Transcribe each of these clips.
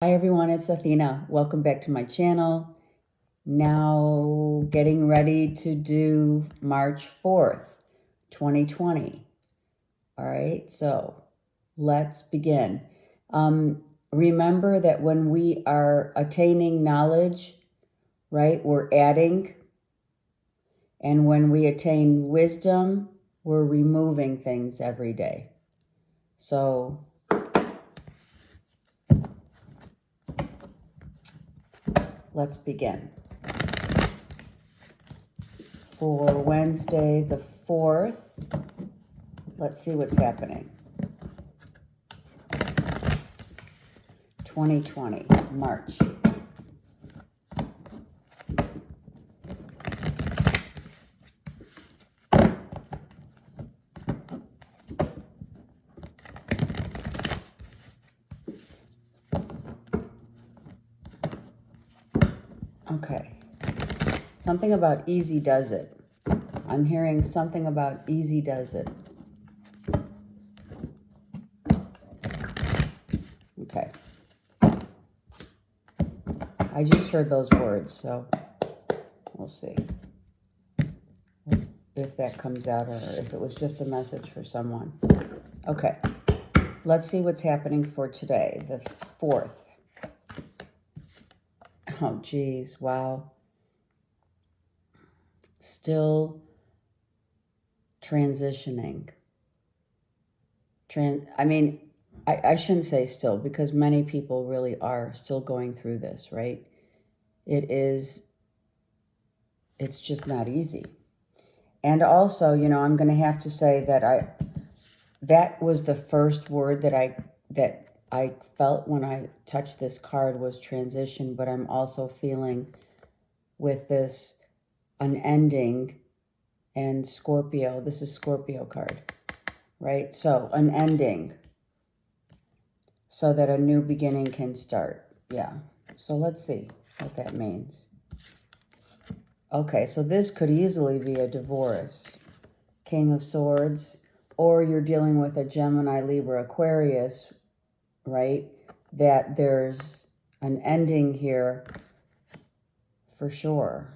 Hi everyone, it's Athena. Welcome back to my channel. Now getting ready to do March 4th, 2020. All right, so let's begin. Remember that when we are attaining knowledge, right, we're adding. And when we attain wisdom, we're removing things every day. So let's begin. For Wednesday the 4th, let's see what's happening. 2020, March. Okay. Something about easy does it. I'm hearing something about easy does it. Okay. I just heard those words, so we'll see if that comes out or if it was just a message for someone. Okay. Let's see what's happening for today, the 4th. Oh, geez. Wow. Still transitioning. I shouldn't say still, because many people really are still going through this, right? It's just not easy. And also, I'm going to have to say that that was the first word that I felt when I touched this card was transition, but I'm also feeling with this an ending and Scorpio. This is Scorpio card, right? So an ending so that a new beginning can start. Yeah. So let's see what that means. Okay, so this could easily be a divorce. King of Swords, or you're dealing with a Gemini, Libra, Aquarius, right? That there's an ending here for sure.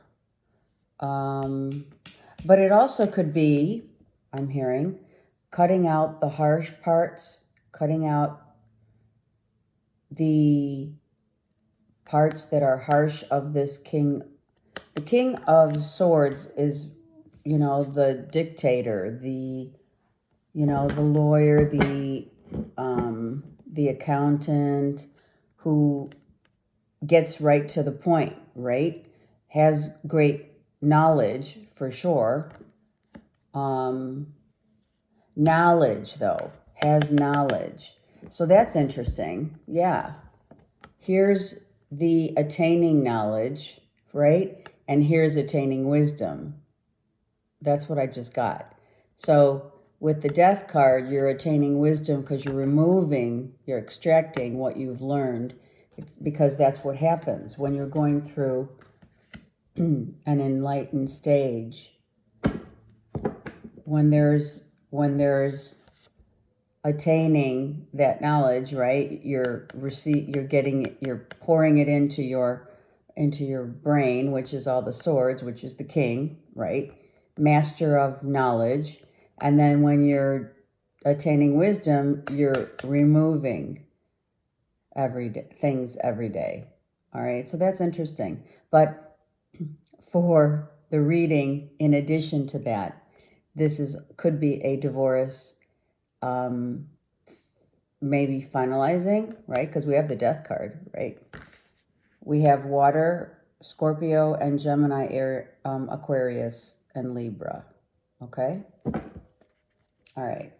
But it also could be, I'm hearing, cutting out the harsh parts, cutting out the parts that are harsh of this king. The King of Swords is, the dictator, the lawyer, the accountant who gets right to the point, right? Has great knowledge for sure. Knowledge, though, has knowledge. So that's interesting. Yeah. Here's the attaining knowledge, right? And here's attaining wisdom. That's what I just got. So with the Death card, you're attaining wisdom because you're extracting what you've learned. It's because that's what happens when you're going through an enlightened stage. When there's attaining that knowledge, right? You're pouring it into your brain, which is all the swords, which is the king, right? Master of knowledge. And then when you're attaining wisdom, you're removing things every day. All right, so that's interesting. But for the reading, in addition to that, could be a divorce, maybe finalizing, right? Because we have the Death card, right? We have water, Scorpio, and Gemini, Air, Aquarius, and Libra. Okay? All right.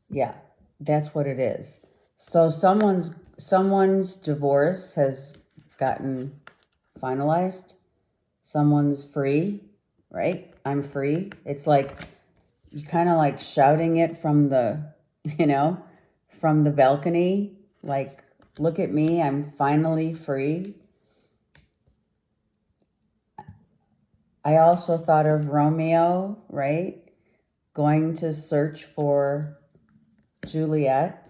Yeah, that's what it is. So someone's divorce has gotten finalized. Someone's free, right? I'm free. It's like you kind of like shouting it from the, from the balcony, like, look at me, I'm finally free. I also thought of Romeo, right? Going to search for Juliet.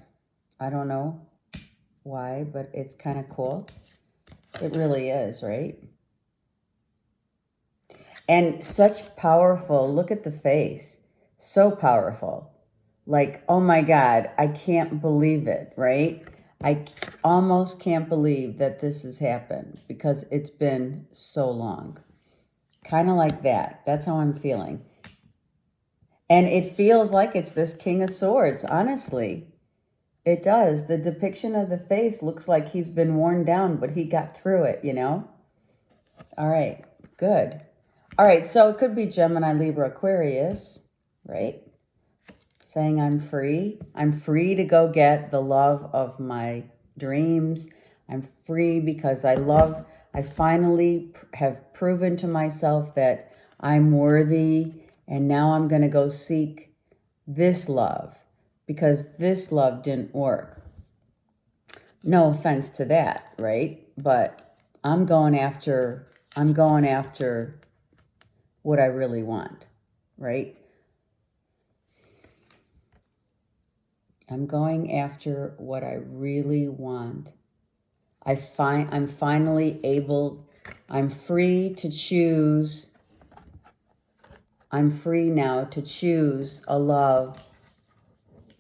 I don't know. why, but it's kind of cool. It really is, right? And such powerful, look at the face. So powerful. Like, oh my God, I can't believe it, right? Almost can't believe that this has happened because it's been so long. Kind of like that. That's how I'm feeling. And it feels like it's this King of Swords, honestly. It does. The depiction of the face looks like he's been worn down, but he got through it, you know? All right, good. All right, so it could be Gemini, Libra, Aquarius, right? Saying I'm free. I'm free to go get the love of my dreams. I'm free because I finally have proven to myself that I'm worthy, and now I'm going to go seek this love because this love didn't work. No offense to that, right? But I'm going after what I really want, right? I'm going after what I really want. I'm finally able, I'm free to choose. I'm free now to choose a love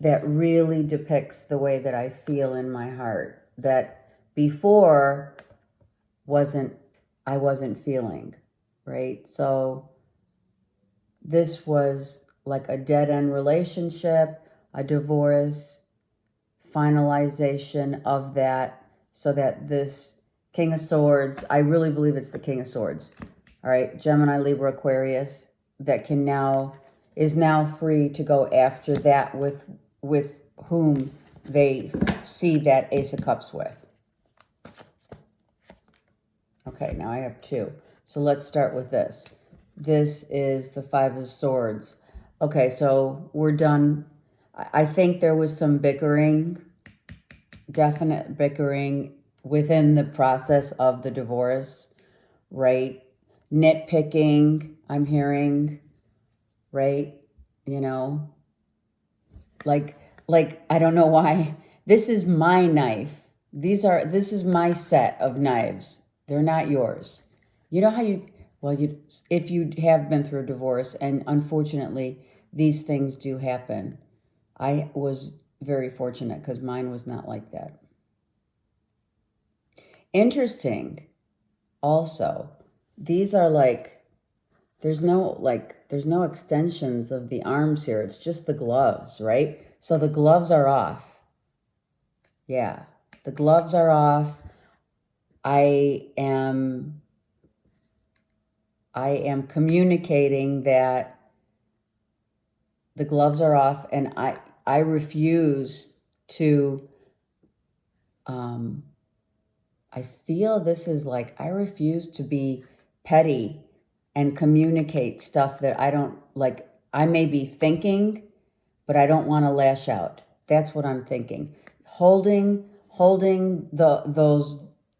that really depicts the way that I feel in my heart, that before I wasn't feeling, right? So this was like a dead-end relationship, a divorce, finalization of that, so that this King of Swords, I really believe it's the King of Swords, all right, Gemini, Libra, Aquarius, that is now free to go after that with whom they see that Ace of Cups with. Okay, now I have two. So let's start with this. This is the Five of Swords. Okay, so we're done. I think there was some bickering, definite bickering within the process of the divorce, right? Nitpicking, I'm hearing, right? You know, like I don't know why. This is my knife. This is my set of knives. They're not yours. You know how if you have been through a divorce, and unfortunately these things do happen. I was very fortunate because mine was not like that. Interesting. Also, these are like, there's no extensions of the arms here. It's just the gloves, right? So the gloves are off. Yeah, the gloves are off. I am communicating that the gloves are off, and I refuse to, I feel this is like, I refuse to be petty and communicate stuff that I don't, like, I may be thinking, but I don't want to lash out. That's what I'm thinking. Holding those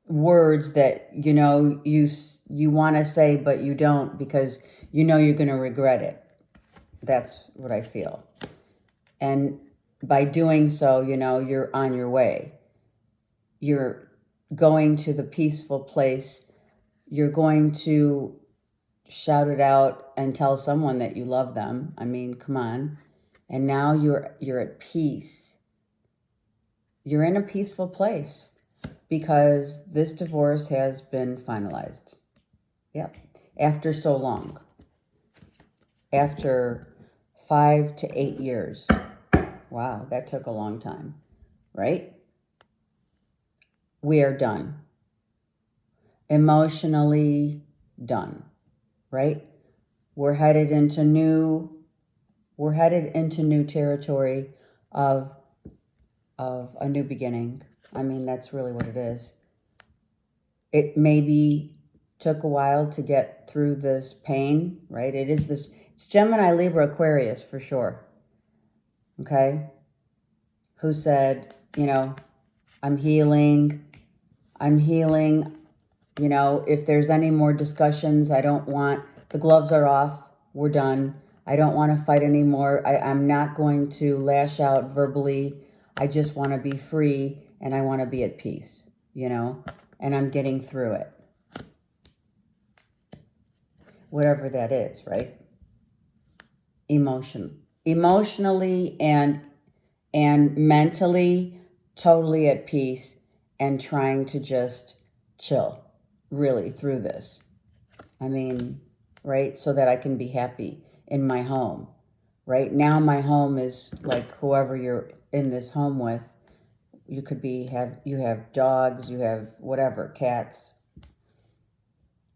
words that, you know, you want to say, but you don't because you know you're going to regret it. That's what I feel. And by doing so, you know, you're on your way. You're going to the peaceful place. You're going to shout it out and tell someone that you love them. I mean, come on. And now you're at peace. You're in a peaceful place because this divorce has been finalized. Yep. After so long. After 5 to 8 years. Wow, that took a long time, right? We are done. Emotionally done, right? We're headed into new territory of a new beginning. I mean, that's really what it is. It maybe took a while to get through this pain, right? It's Gemini, Libra, Aquarius for sure. Okay? Who said, you know, I'm healing, you know, if there's any more discussions, the gloves are off, we're done. I don't want to fight anymore. I'm not going to lash out verbally. I just want to be free and I want to be at peace, and I'm getting through it. Whatever that is, right? Emotionally and mentally totally at peace and trying to just chill really through this. I mean, right? So that I can be happy in my home. Right now, my home is like whoever you're in this home with. You could you have dogs, you have whatever, cats.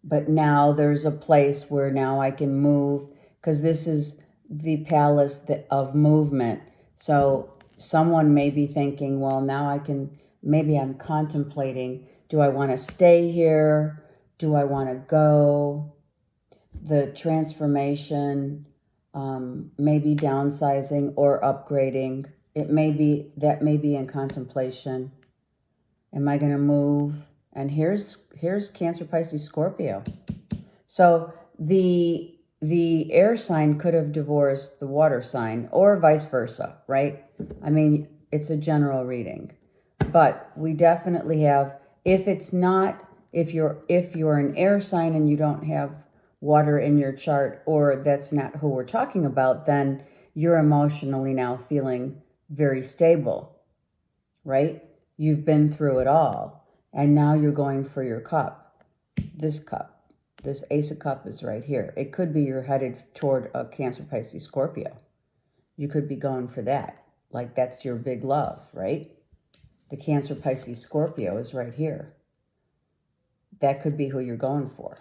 But now there's a place where now I can move, because this is the palace of movement. So someone may be thinking, well, now maybe I'm contemplating, do I want to stay here? Do I want to go? The transformation, maybe downsizing or upgrading. That may be in contemplation. Am I going to move? And here's Cancer, Pisces, Scorpio. So the air sign could have divorced the water sign, or vice versa, right? I mean, it's a general reading. But we definitely have, if you're an air sign and you don't have water in your chart, or that's not who we're talking about, then you're emotionally now feeling very stable, right? You've been through it all, and now you're going for your cup. This Ace of Cup is right here. It could be you're headed toward a Cancer, Pisces, Scorpio. You could be going for that. Like that's your big love, right? The Cancer, Pisces, Scorpio is right here. That could be who you're going for,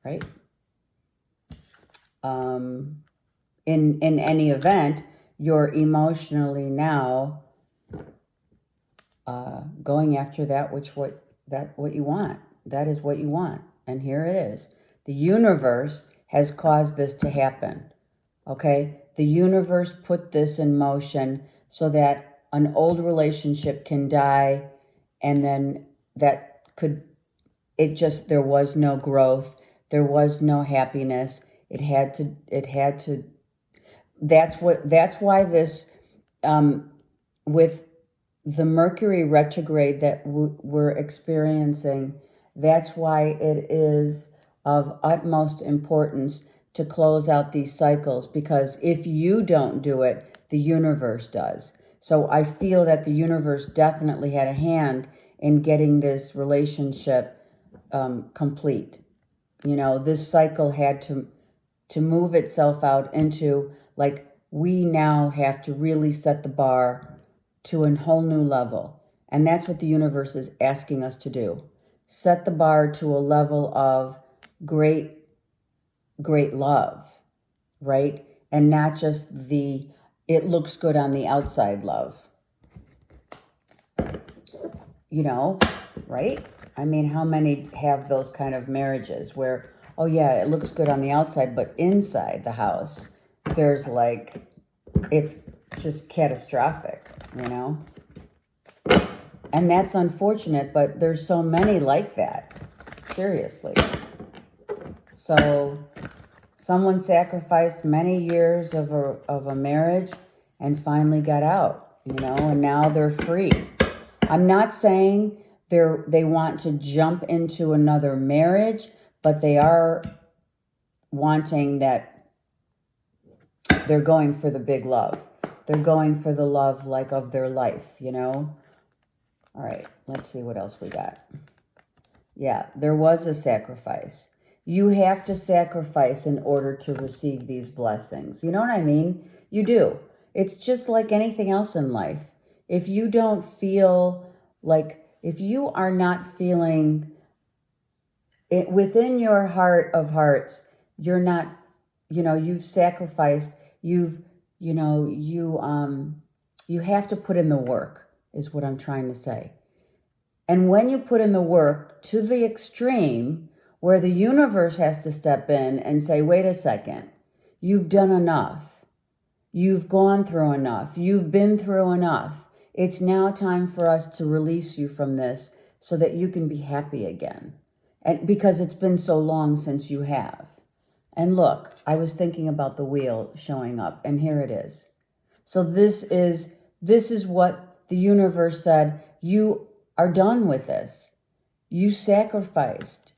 right? In any event, you're emotionally now going after what you want. That is what you want. And here it is. The universe has caused this to happen. Okay? The universe put this in motion so that an old relationship can die, and then there was no growth. There was no happiness. It had to, that's why this, with the Mercury retrograde that we're experiencing, that's why it is of utmost importance to close out these cycles, because if you don't do it, the universe does. So I feel that the universe definitely had a hand in getting this relationship complete. This cycle had to move itself out into, like, we now have to really set the bar to a whole new level. And that's what the universe is asking us to do. Set the bar to a level of great love, right? And not just it looks good on the outside love. Right? I mean, how many have those kind of marriages where, oh yeah, it looks good on the outside, but inside the house, there's it's just catastrophic, And that's unfortunate, but there's so many like that. Seriously. So someone sacrificed many years of a marriage and finally got out, and now they're free. I'm not saying they want to jump into another marriage, but they are wanting that. They're going for the big love. They're going for the love of their life, All right, let's see what else we got. Yeah, there was a sacrifice. You have to sacrifice in order to receive these blessings. You know what I mean? You do. It's just like anything else in life. If you don't feel if you are not feeling it within your heart of hearts, you're not, you've sacrificed, you have to put in the work, is what I'm trying to say. And when you put in the work to the extreme, where the universe has to step in and say, wait a second, you've done enough. You've gone through enough. You've been through enough. It's now time for us to release you from this so that you can be happy again. And because it's been so long since you have. And look, I was thinking about the wheel showing up, and here it is. So this is what the universe said. you are done with this. You sacrificed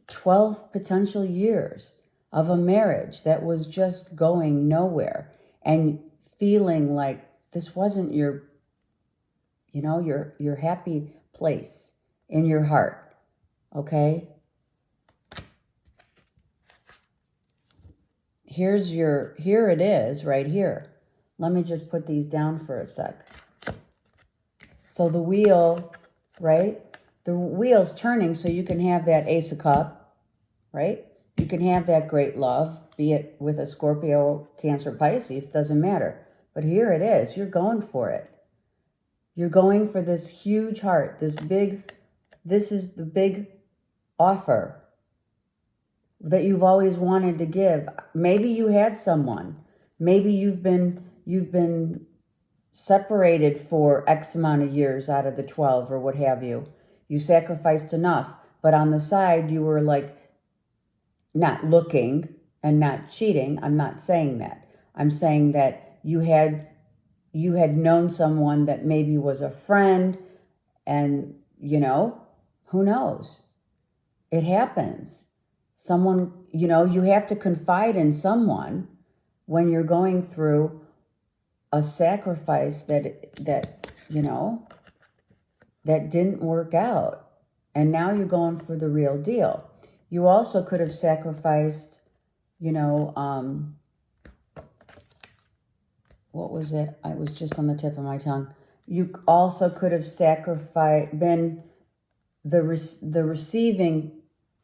12 potential years of a marriage that was just going nowhere and feeling like this wasn't your, your happy place in your heart. Okay? Here it is right here. Let me just put these down for a sec. So the wheel, right? The wheel's turning so you can have that Ace of Cups, right? You can have that great love, be it with a Scorpio, Cancer, Pisces, doesn't matter. But here it is. You're going for it. You're going for this huge heart, this is the big offer that you've always wanted to give. Maybe you had someone. Maybe you've been separated for X amount of years out of the 12 or what have you. You sacrificed enough, but on the side you were like not looking and not cheating. I'm not saying that. I'm saying that you had known someone that maybe was a friend, and who knows? It happens. Someone, you have to confide in someone when you're going through a sacrifice that didn't work out. And now you're going for the real deal. You also could have sacrificed, what was it? I was just on the tip of my tongue. You also could have been the receiving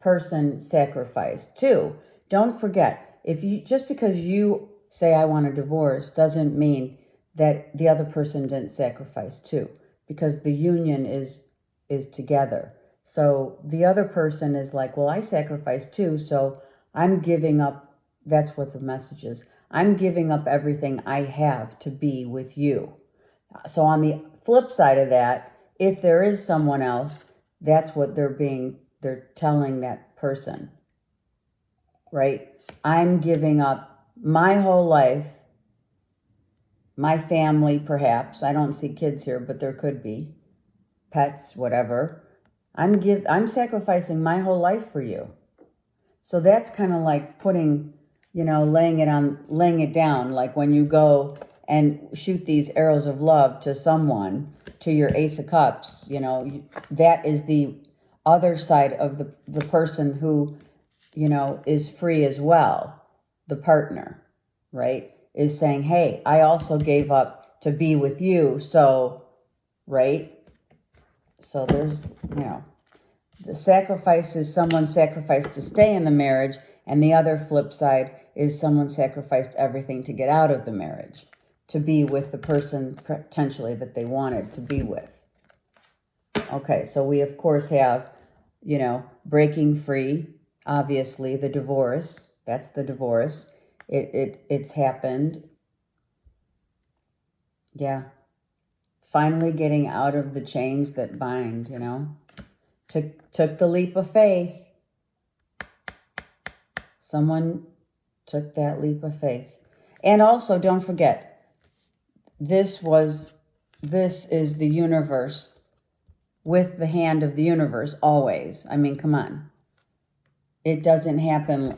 person sacrificed too. Don't forget, just because you say I want a divorce doesn't mean that the other person didn't sacrifice too, because the union is together. So the other person is like, well, I sacrificed too, so I'm giving up. That's what the message is. I'm giving up everything I have to be with you. So on the flip side of that, if there is someone else, that's what they're telling that person, right? I'm giving up my whole life, my family, perhaps. I don't see kids here, but there could be pets, whatever. I'm sacrificing my whole life for you. So that's kind of like putting, laying it down, like when you go and shoot these arrows of love to someone, to your Ace of Cups, that is the other side of the person who, is free as well. The partner, right, is saying, hey, I also gave up to be with you. So, right? So there's, the sacrifice is someone sacrificed to stay in the marriage, and the other flip side is someone sacrificed everything to get out of the marriage, to be with the person potentially that they wanted to be with. Okay, so we of course have, breaking free, obviously the divorce. That's the divorce. It's happened. Yeah. Finally getting out of the chains that bind, Took the leap of faith. Someone took that leap of faith. And also, don't forget, this is the universe with the hand of the universe always. I mean, come on. It doesn't happen.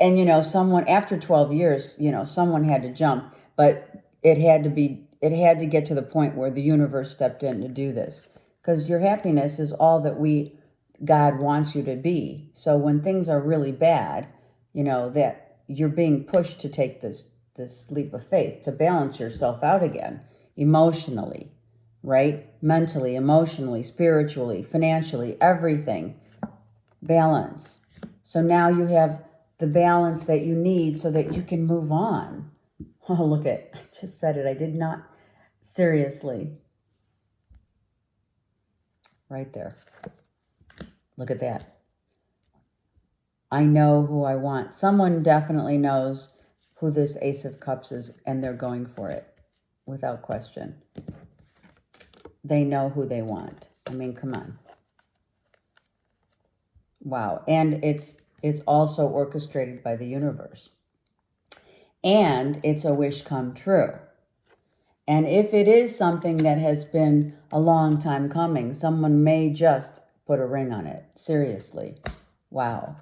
And, someone, after 12 years, someone had to jump, but it had to get to the point where the universe stepped in to do this. Because your happiness is all that God wants you to be. So when things are really bad, that you're being pushed to take this leap of faith to balance yourself out again, emotionally, right? Mentally, emotionally, spiritually, financially, everything. Balance. So now you have the balance that you need so that you can move on. Oh, look I just said it. I did not. Seriously. Right there. Look at that. I know who I want. Someone definitely knows who this Ace of Cups is, and they're going for it without question. They know who they want. I mean, come on. Wow. And it's also orchestrated by the universe. And it's a wish come true. And if it is something that has been a long time coming, someone may just put a ring on it. Seriously. Wow.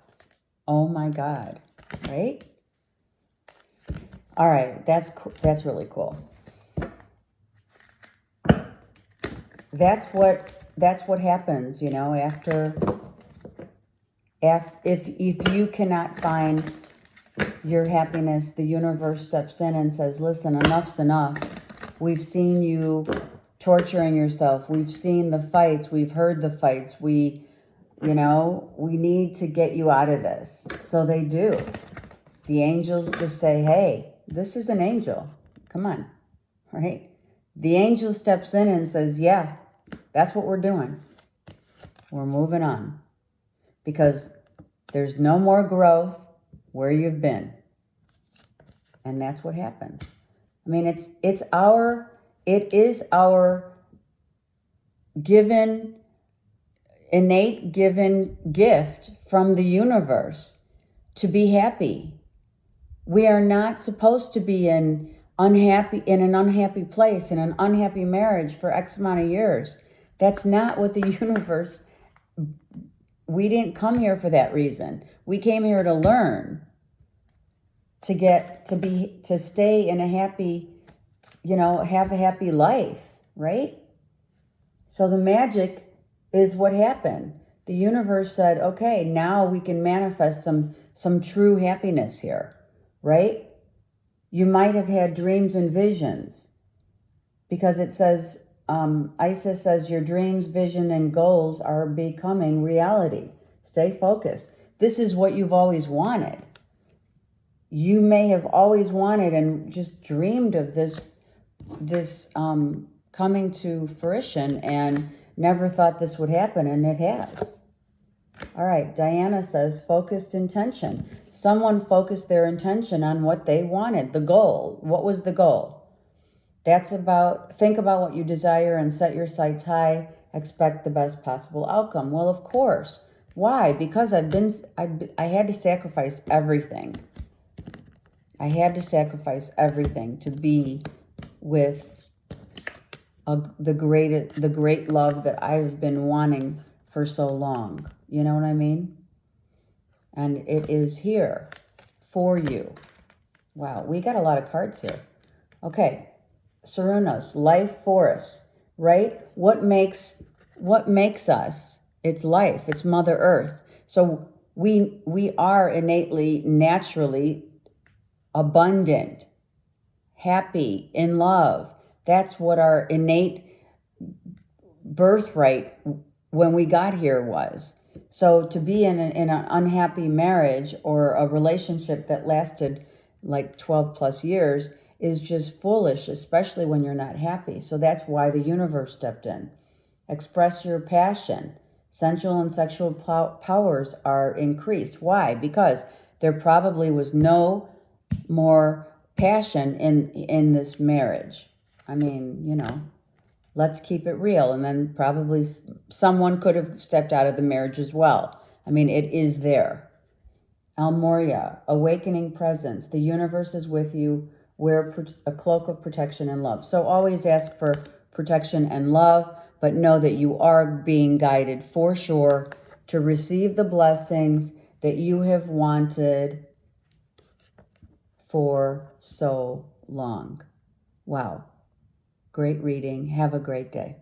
Oh my God. Right? All right. That's really cool. That's what happens, after if you cannot find your happiness, the universe steps in and says, listen, enough's enough. We've seen you torturing yourself. We've seen the fights. We've heard the fights. We need to get you out of this. So they do. The angels just say, hey, this is an angel. Come on, right? The angel steps in and says, yeah, that's what we're doing. We're moving on. Because there's no more growth where you've been. And that's what happens. I mean, it is our innate given gift from the universe to be happy. We are not supposed to be in an unhappy place, in an unhappy marriage for X amount of years. That's not what the universe. We didn't come here for that reason. We came here to learn, to stay in a happy, have a happy life, right? So the magic is what happened. The universe said, okay, now we can manifest some true happiness here, right? You might have had dreams and visions, because it says, Isis says, your dreams, vision, and goals are becoming reality. Stay focused. This is what you've always wanted. You may have always wanted and just dreamed of this coming to fruition and never thought this would happen, and it has. All right, Diana says, focused intention. Someone focused their intention on what they wanted, the goal. What was the goal? Think about what you desire and set your sights high. Expect the best possible outcome. Well, of course. Why? Because I had to sacrifice everything. I had to sacrifice everything to be with the great love that I've been wanting for so long. You know what I mean? And it is here for you. Wow, we got a lot of cards here. Okay. Serenos, life force, right? What makes us? It's life. It's Mother Earth. So we are innately, naturally abundant, happy, in love. That's what our innate birthright when we got here was. So to be in an unhappy marriage or a relationship that lasted like 12 plus years is just foolish, especially when you're not happy. So that's why the universe stepped in. Express your passion. Sensual and sexual powers are increased. Why? Because there probably was no more passion in this marriage. I mean, let's keep it real. And then probably someone could have stepped out of the marriage as well. I mean, it is there. Almoria, awakening presence. The universe is with you. Wear a cloak of protection and love. So always ask for protection and love, but know that you are being guided for sure to receive the blessings that you have wanted for so long. Wow. Great reading. Have a great day.